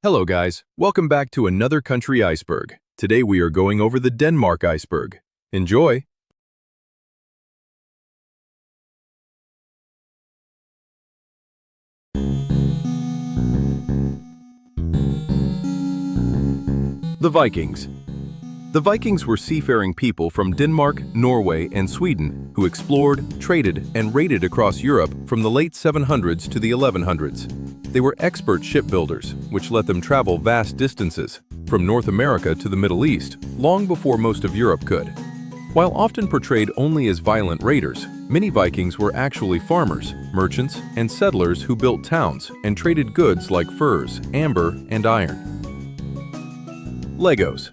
Hello guys, welcome back to another country iceberg. Today we are going over the Denmark iceberg. Enjoy! The Vikings. The Vikings were seafaring people from Denmark, Norway, and Sweden who explored, traded, and raided across Europe from the late 700s to the 1100s. They were expert shipbuilders, which let them travel vast distances, from North America to the Middle East, long before most of Europe could. While often portrayed only as violent raiders, many Vikings were actually farmers, merchants, and settlers who built towns and traded goods like furs, amber, and iron. Legos.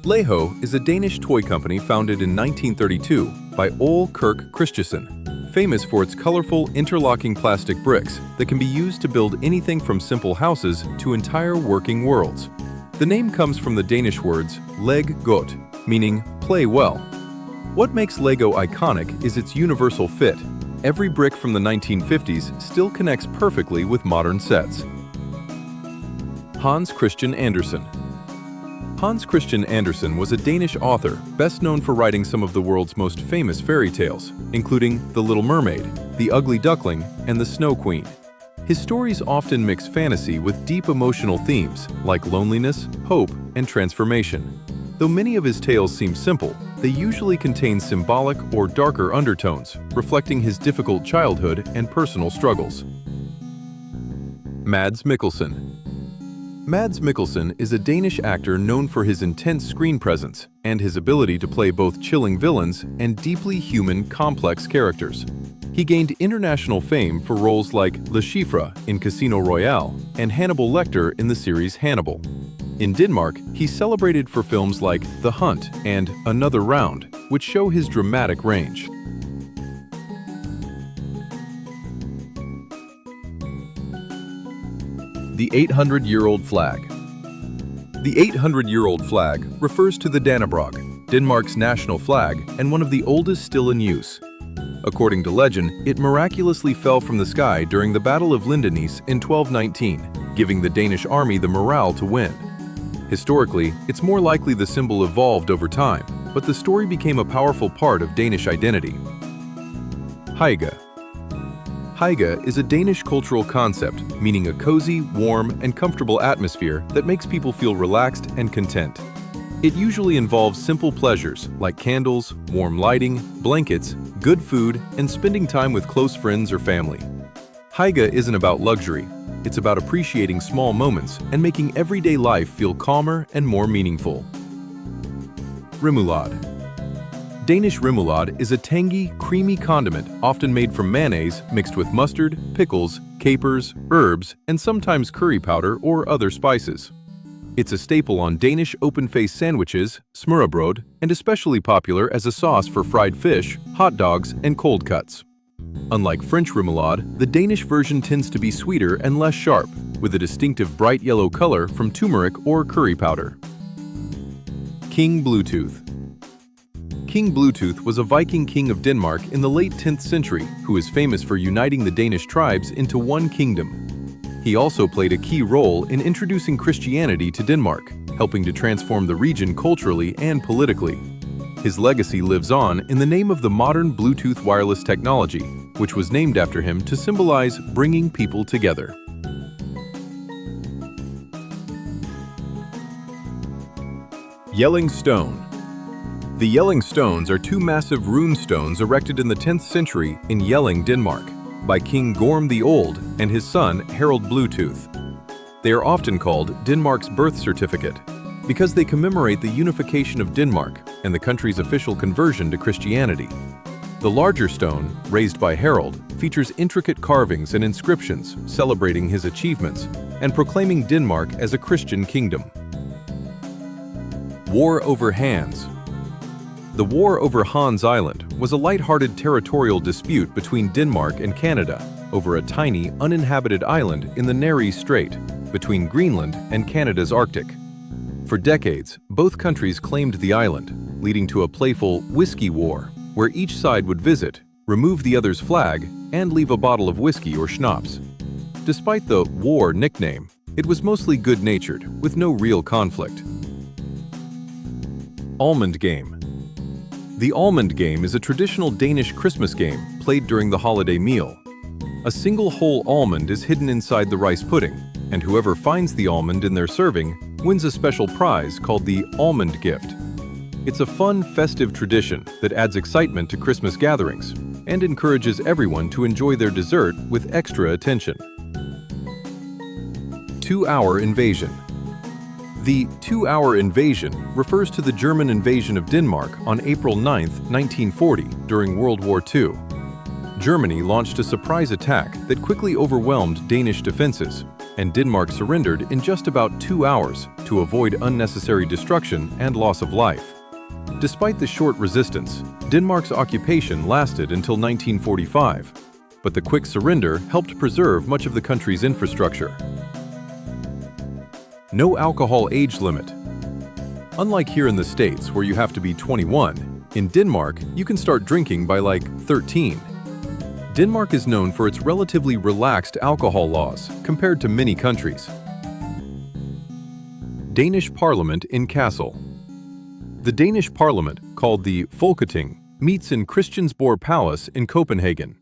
Lego is a Danish toy company founded in 1932 by Ole Kirk Christensen, famous for its colorful interlocking plastic bricks that can be used to build anything from simple houses to entire working worlds. The name comes from the Danish words leg godt, meaning play well. What makes Lego iconic is its universal fit. Every brick from the 1950s still connects perfectly with modern sets. Hans Christian Andersen. Hans Christian Andersen was a Danish author best known for writing some of the world's most famous fairy tales, including The Little Mermaid, The Ugly Duckling, and The Snow Queen. His stories often mix fantasy with deep emotional themes like loneliness, hope, and transformation. Though many of his tales seem simple, they usually contain symbolic or darker undertones, reflecting his difficult childhood and personal struggles. Mads Mikkelsen. Mads Mikkelsen is a Danish actor known for his intense screen presence and his ability to play both chilling villains and deeply human, complex characters. He gained international fame for roles like Le Chiffre in Casino Royale and Hannibal Lecter in the series Hannibal. In Denmark, he's celebrated for films like The Hunt and Another Round, which show his dramatic range. The 800-year-old flag. The 800-year-old flag refers to the Dannebrog, Denmark's national flag and one of the oldest still in use. According to legend, it miraculously fell from the sky during the Battle of Lindenice in 1219, giving the Danish army the morale to win. Historically, it's more likely the symbol evolved over time, but the story became a powerful part of Danish identity. Hygge. Hygge is a Danish cultural concept, meaning a cozy, warm, and comfortable atmosphere that makes people feel relaxed and content. It usually involves simple pleasures like candles, warm lighting, blankets, good food, and spending time with close friends or family. Hygge isn't about luxury. It's about appreciating small moments and making everyday life feel calmer and more meaningful. Remoulade. Danish remoulade is a tangy, creamy condiment often made from mayonnaise mixed with mustard, pickles, capers, herbs, and sometimes curry powder or other spices. It's a staple on Danish open-faced sandwiches, smørrebrød, and especially popular as a sauce for fried fish, hot dogs, and cold cuts. Unlike French remoulade, the Danish version tends to be sweeter and less sharp, with a distinctive bright yellow color from turmeric or curry powder. King Bluetooth. King Bluetooth was a Viking king of Denmark in the late 10th century who is famous for uniting the Danish tribes into one kingdom. He also played a key role in introducing Christianity to Denmark, helping to transform the region culturally and politically. His legacy lives on in the name of the modern Bluetooth wireless technology, which was named after him to symbolize bringing people together. Yelling Stone. The Yelling Stones are two massive rune stones erected in the 10th century in Jelling, Denmark, by King Gorm the Old and his son Harald Bluetooth. They are often called Denmark's birth certificate because they commemorate the unification of Denmark and the country's official conversion to Christianity. The larger stone, raised by Harald, features intricate carvings and inscriptions celebrating his achievements and proclaiming Denmark as a Christian kingdom. War over Hans. The war over Hans Island was a light-hearted territorial dispute between Denmark and Canada over a tiny, uninhabited island in the Nares Strait between Greenland and Canada's Arctic. For decades, both countries claimed the island, leading to a playful whiskey war where each side would visit, remove the other's flag, and leave a bottle of whiskey or schnapps. Despite the war nickname, It was mostly good-natured, with no real conflict. Almond Game. The almond game is a traditional Danish Christmas game played during the holiday meal. A single whole almond is hidden inside the rice pudding, and whoever finds the almond in their serving wins a special prize called the almond gift. It's a fun, festive tradition that adds excitement to Christmas gatherings and encourages everyone to enjoy their dessert with extra attention. 2-hour invasion. The 2-hour invasion refers to the German invasion of Denmark on April 9, 1940, during World War II. Germany launched a surprise attack that quickly overwhelmed Danish defenses, and Denmark surrendered in just about 2 hours to avoid unnecessary destruction and loss of life. Despite the short resistance, Denmark's occupation lasted until 1945, but the quick surrender helped preserve much of the country's infrastructure. No alcohol age limit. Unlike here in the States, where you have to be 21, in Denmark, you can start drinking by like 13. Denmark is known for its relatively relaxed alcohol laws compared to many countries. Danish Parliament in Castle. The Danish Parliament, called the Folketing, meets in Christiansborg Palace in Copenhagen.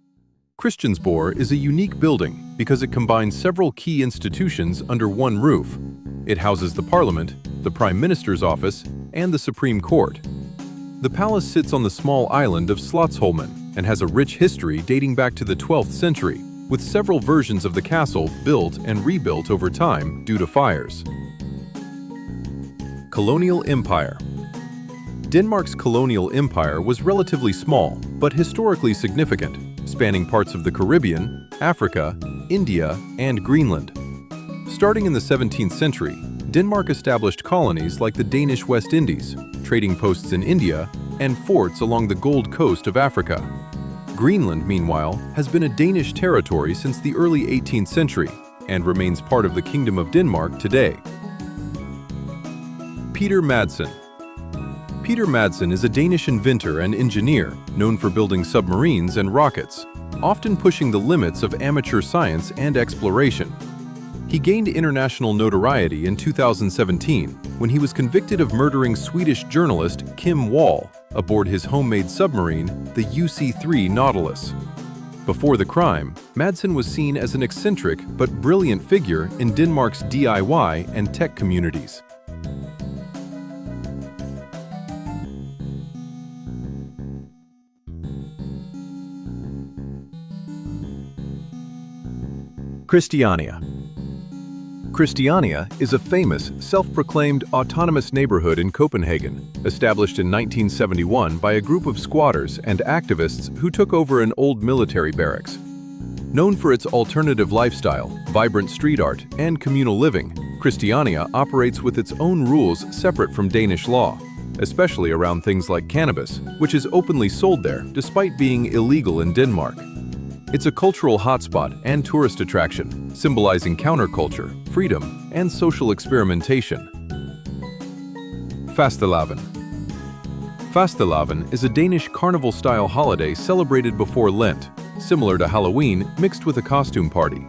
Christiansborg is a unique building because it combines several key institutions under one roof. It houses the Parliament, the Prime Minister's office, and the Supreme Court. The palace sits on the small island of Slotsholmen and has a rich history dating back to the 12th century, with several versions of the castle built and rebuilt over time due to fires. Colonial Empire. Denmark's colonial empire was relatively small, but historically significant, spanning parts of the Caribbean, Africa, India, and Greenland. Starting in the 17th century, Denmark established colonies like the Danish West Indies, trading posts in India, and forts along the Gold Coast of Africa. Greenland, meanwhile, has been a Danish territory since the early 18th century and remains part of the Kingdom of Denmark today. Peter Madsen. Peter Madsen is a Danish inventor and engineer known for building submarines and rockets, often pushing the limits of amateur science and exploration. He gained international notoriety in 2017 when he was convicted of murdering Swedish journalist Kim Wall aboard his homemade submarine, the UC-3 Nautilus. Before the crime, Madsen was seen as an eccentric but brilliant figure in Denmark's DIY and tech communities. Christiania. Christiania is a famous, self-proclaimed autonomous neighborhood in Copenhagen, established in 1971 by a group of squatters and activists who took over an old military barracks. Known for its alternative lifestyle, vibrant street art, and communal living, Christiania operates with its own rules separate from Danish law, especially around things like cannabis, which is openly sold there despite being illegal in Denmark. It's a cultural hotspot and tourist attraction, symbolizing counterculture, freedom, and social experimentation. Fastelavn. Fastelavn is a Danish carnival-style holiday celebrated before Lent, similar to Halloween mixed with a costume party.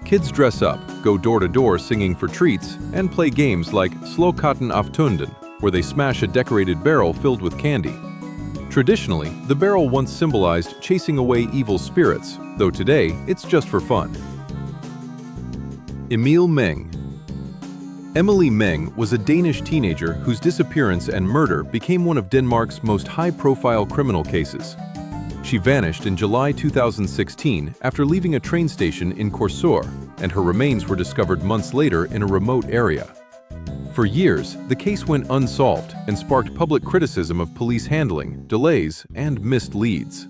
Kids dress up, go door-to-door singing for treats, and play games like Slå katten af tunden, where they smash a decorated barrel filled with candy. Traditionally, the barrel once symbolized chasing away evil spirits, though today it's just for fun. Emil Meng. Emily Meng was a Danish teenager whose disappearance and murder became one of Denmark's most high-profile criminal cases. She vanished in July 2016 after leaving a train station in Korsør, and her remains were discovered months later in a remote area. For years, the case went unsolved and sparked public criticism of police handling, delays, and missed leads.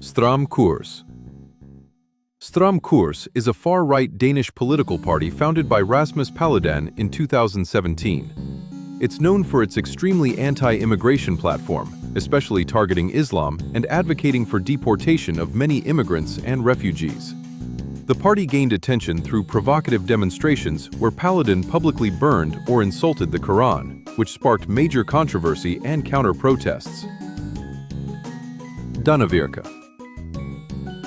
Stram Kurs. Stram Kurs is a far-right Danish political party founded by Rasmus Paludan in 2017. It's known for its extremely anti-immigration platform, especially targeting Islam and advocating for deportation of many immigrants and refugees. The party gained attention through provocative demonstrations where Paludan publicly burned or insulted the Quran, which sparked major controversy and counter-protests. Dannevirke.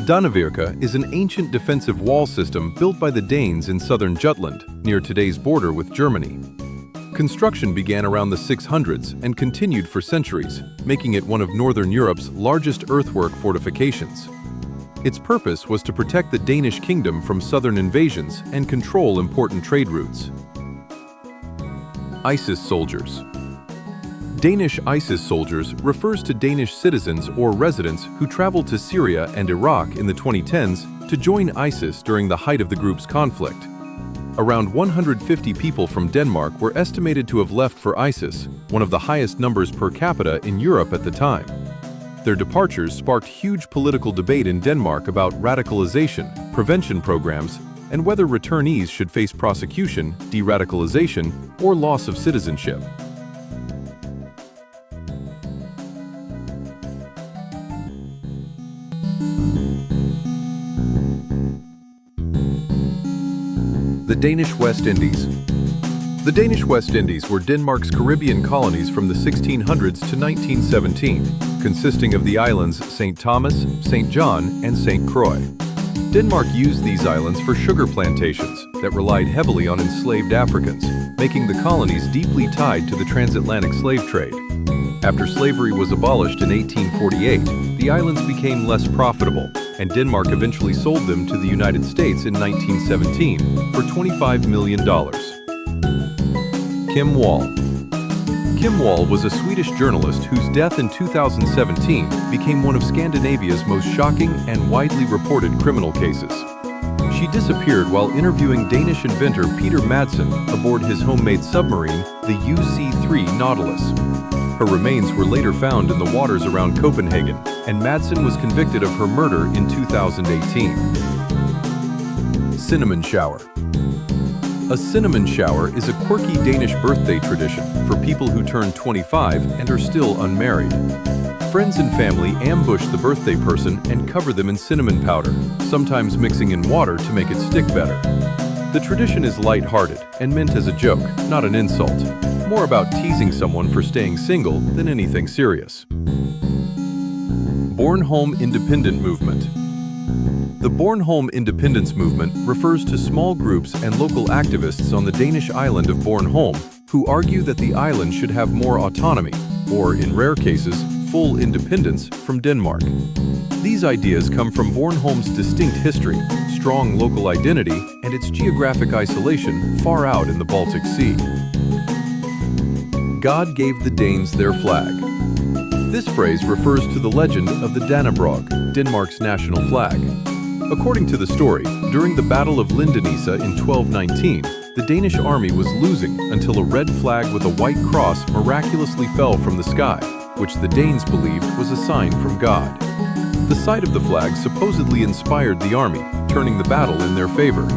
Dannevirke is an ancient defensive wall system built by the Danes in southern Jutland, near today's border with Germany. Construction began around the 600s and continued for centuries, making it one of Northern Europe's largest earthwork fortifications. Its purpose was to protect the Danish kingdom from southern invasions and control important trade routes. ISIS soldiers. Danish ISIS soldiers refers to Danish citizens or residents who traveled to Syria and Iraq in the 2010s to join ISIS during the height of the group's conflict. Around 150 people from Denmark were estimated to have left for ISIS, one of the highest numbers per capita in Europe at the time. Their departures sparked huge political debate in Denmark about radicalization, prevention programs, and whether returnees should face prosecution, de-radicalization, or loss of citizenship. The Danish West Indies. The Danish West Indies were Denmark's Caribbean colonies from the 1600s to 1917, consisting of the islands St. Thomas, St. John, and St. Croix. Denmark used these islands for sugar plantations that relied heavily on enslaved Africans, making the colonies deeply tied to the transatlantic slave trade. After slavery was abolished in 1848, the islands became less profitable, and Denmark eventually sold them to the United States in 1917 for $25 million. Kim Wall. Kim Wall was a Swedish journalist whose death in 2017 became one of Scandinavia's most shocking and widely reported criminal cases. She disappeared while interviewing Danish inventor Peter Madsen aboard his homemade submarine, the UC-3 Nautilus. Her remains were later found in the waters around Copenhagen, and Madsen was convicted of her murder in 2018. Cinnamon shower. A cinnamon shower is a quirky Danish birthday tradition for people who turn 25 and are still unmarried. Friends and family ambush the birthday person and cover them in cinnamon powder, sometimes mixing in water to make it stick better. The tradition is light-hearted and meant as a joke, not an insult. More about teasing someone for staying single than anything serious. Bornholm Independent Movement. The Bornholm independence movement refers to small groups and local activists on the Danish island of Bornholm who argue that the island should have more autonomy, or in rare cases, full independence from Denmark. These ideas come from Bornholm's distinct history, strong local identity, and its geographic isolation far out in the Baltic Sea. God gave the Danes their flag. This phrase refers to the legend of the Dannebrog, Denmark's national flag. According to the story, during the Battle of Lindenice in 1219, the Danish army was losing until a red flag with a white cross miraculously fell from the sky, which the Danes believed was a sign from God. The sight of the flag supposedly inspired the army, turning the battle in their favor.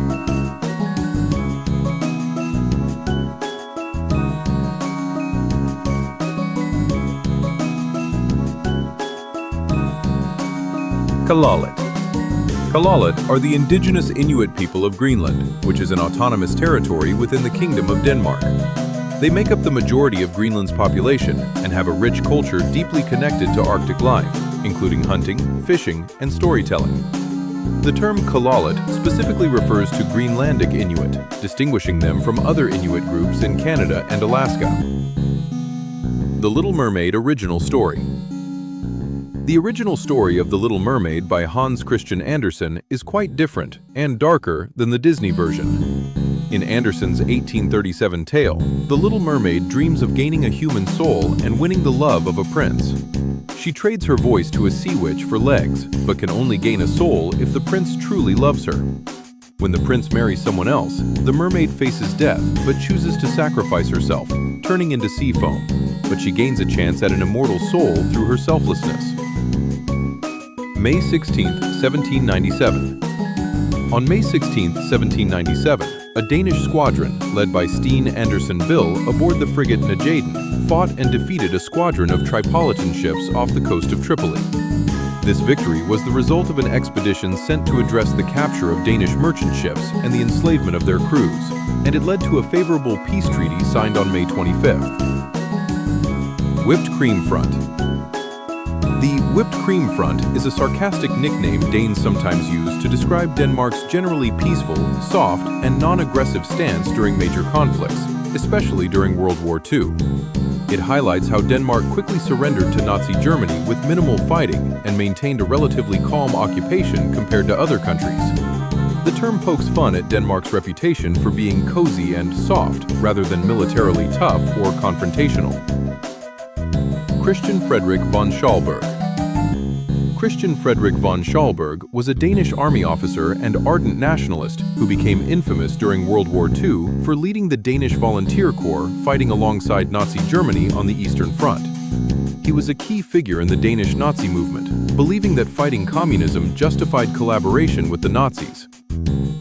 Kalalit. Kalalit are the indigenous Inuit people of Greenland, which is an autonomous territory within the Kingdom of Denmark. They make up the majority of Greenland's population and have a rich culture deeply connected to Arctic life, including hunting, fishing, and storytelling. The term Kalalit specifically refers to Greenlandic Inuit, distinguishing them from other Inuit groups in Canada and Alaska. The Little Mermaid original story. The original story of The Little Mermaid by Hans Christian Andersen is quite different and darker than the Disney version. In Andersen's 1837 tale, the Little Mermaid dreams of gaining a human soul and winning the love of a prince. She trades her voice to a sea witch for legs, but can only gain a soul if the prince truly loves her. When the prince marries someone else, the mermaid faces death but chooses to sacrifice herself, turning into sea foam. But she gains a chance at an immortal soul through her selflessness. May 16, 1797. On May 16, 1797, a Danish squadron, led by Steen Andersen Bill aboard the frigate Najaden, fought and defeated a squadron of Tripolitan ships off the coast of Tripoli. This victory was the result of an expedition sent to address the capture of Danish merchant ships and the enslavement of their crews, and it led to a favorable peace treaty signed on May 25th. Whipped Cream Front. The Whipped cream front is a sarcastic nickname Danes sometimes use to describe Denmark's generally peaceful, soft, and non-aggressive stance during major conflicts, especially during World War II. It highlights how Denmark quickly surrendered to Nazi Germany with minimal fighting and maintained a relatively calm occupation compared to other countries. The term pokes fun at Denmark's reputation for being cozy and soft rather than militarily tough or confrontational. Christian Frederick von Schalburg. Christian Frederick von Schalburg was a Danish army officer and ardent nationalist who became infamous during World War II for leading the Danish Volunteer Corps fighting alongside Nazi Germany on the Eastern Front. He was a key figure in the Danish Nazi movement, believing that fighting communism justified collaboration with the Nazis.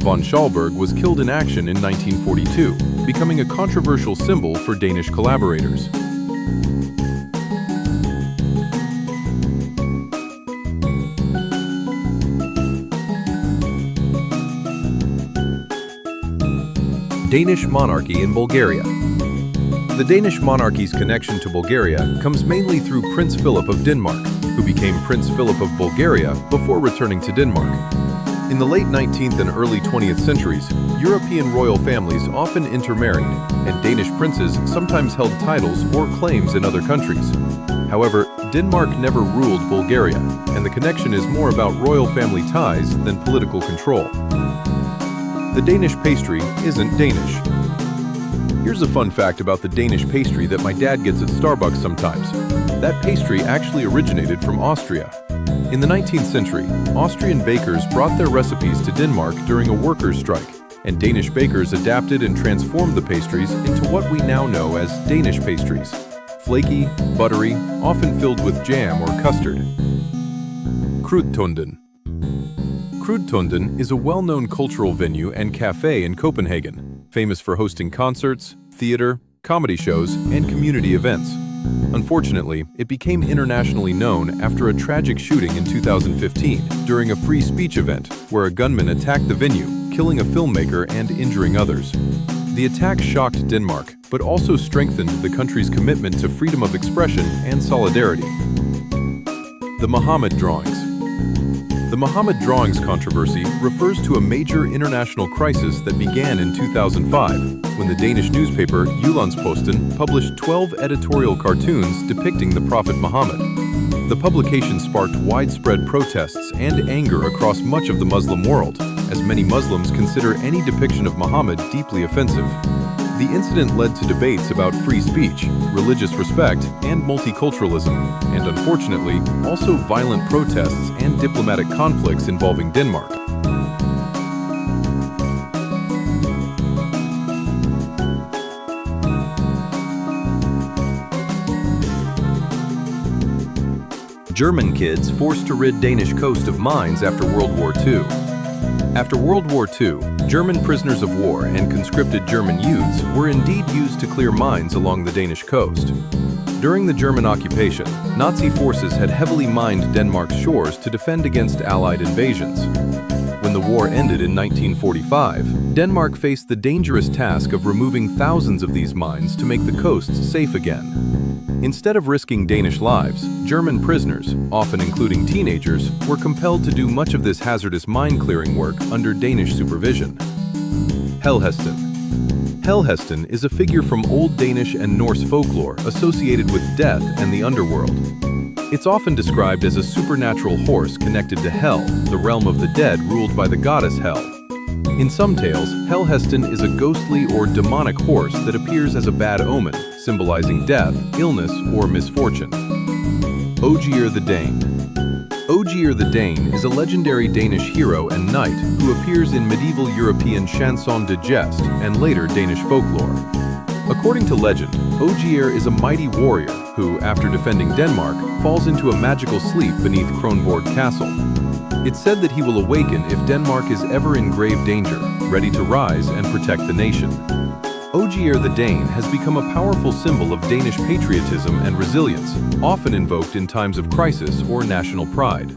Von Schalburg was killed in action in 1942, becoming a controversial symbol for Danish collaborators. Danish monarchy in Bulgaria. The Danish monarchy's connection to Bulgaria comes mainly through Prince Philip of Denmark, who became Prince Philip of Bulgaria before returning to Denmark. In the late 19th and early 20th centuries, European royal families often intermarried, and Danish princes sometimes held titles or claims in other countries. However, Denmark never ruled Bulgaria, and the connection is more about royal family ties than political control. The Danish pastry isn't Danish. Here's a fun fact about the Danish pastry that my dad gets at Starbucks sometimes. That pastry actually originated from Austria. In the 19th century, Austrian bakers brought their recipes to Denmark during a workers' strike, and Danish bakers adapted and transformed the pastries into what we now know as Danish pastries. Flaky, buttery, often filled with jam or custard. Krudtunden. Krudtunden is a well-known cultural venue and cafe in Copenhagen, famous for hosting concerts, theater, comedy shows, and community events. Unfortunately, it became internationally known after a tragic shooting in 2015 during a free speech event where a gunman attacked the venue, killing a filmmaker and injuring others. The attack shocked Denmark, but also strengthened the country's commitment to freedom of expression and solidarity. The Muhammad Drawings. The Muhammad Drawings controversy refers to a major international crisis that began in 2005 when the Danish newspaper Jyllandsposten published 12 editorial cartoons depicting the Prophet Muhammad. The publication sparked widespread protests and anger across much of the Muslim world, as many Muslims consider any depiction of Muhammad deeply offensive. The incident led to debates about free speech, religious respect, and multiculturalism, and unfortunately, also violent protests and diplomatic conflicts involving Denmark. German kids forced to rid Danish coast of mines after World War II. After World War II, German prisoners of war and conscripted German youths were indeed used to clear mines along the Danish coast. During the German occupation, Nazi forces had heavily mined Denmark's shores to defend against Allied invasions. When the war ended in 1945, Denmark faced the dangerous task of removing thousands of these mines to make the coasts safe again. Instead of risking Danish lives, German prisoners, often including teenagers, were compelled to do much of this hazardous mine-clearing work under Danish supervision. Helhesten. Helhesten is a figure from Old Danish and Norse folklore associated with death and the underworld. It's often described as a supernatural horse connected to Hel, the realm of the dead ruled by the goddess Hel. In some tales, Helhesten is a ghostly or demonic horse that appears as a bad omen, symbolizing death, illness, or misfortune. Ogier the Dane. Ogier the Dane is a legendary Danish hero and knight who appears in medieval European chanson de geste and later Danish folklore. According to legend, Ogier is a mighty warrior who, after defending Denmark, falls into a magical sleep beneath Kronborg Castle. It's said that he will awaken if Denmark is ever in grave danger, ready to rise and protect the nation. Ogier the Dane has become a powerful symbol of Danish patriotism and resilience, often invoked in times of crisis or national pride.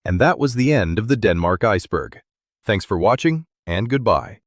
And that was the end of the Denmark Iceberg. Thanks for watching, and goodbye.